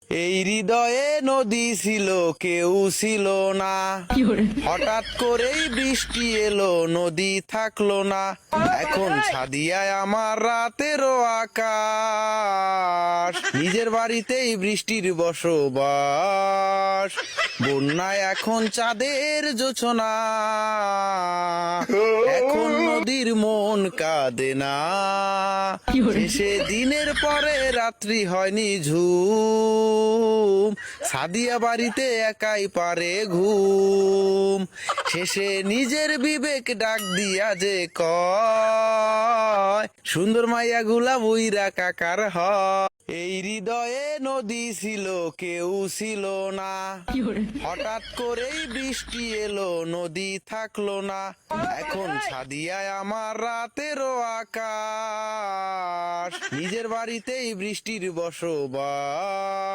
এই হৃদয়ে নদী ছিল কেউ ছিল না, হঠাৎ করেই বৃষ্টি এলো নদী থাকলো না। এখন ছাদিয়ায় আমার রাতেরও আকাশ, নিজের বাড়িতেই বৃষ্টির বসবাস। বন্যায় এখন চাঁদের জোছনা, এখন নদীর মন কাঁদে না। শেষে দিনের পরে রাত্রি হয়নি ঝুম, সাদিয়া বাড়িতে একাই পারে ঘুম। শেষে নিজের বিবেক ডাক দিয়া যে কয়, সুন্দর মাইয়া গুলা বুইরা কাকার হয়। এই হৃদয়ে নদী ছিল কেউ ছিল না, হঠাৎ করেই বৃষ্টি এলো নদী থাকলো না। এখন ছাদিয়ায় আমার রাতেরও আকাশ, নিজের বাড়িতেই বৃষ্টির বসবাস।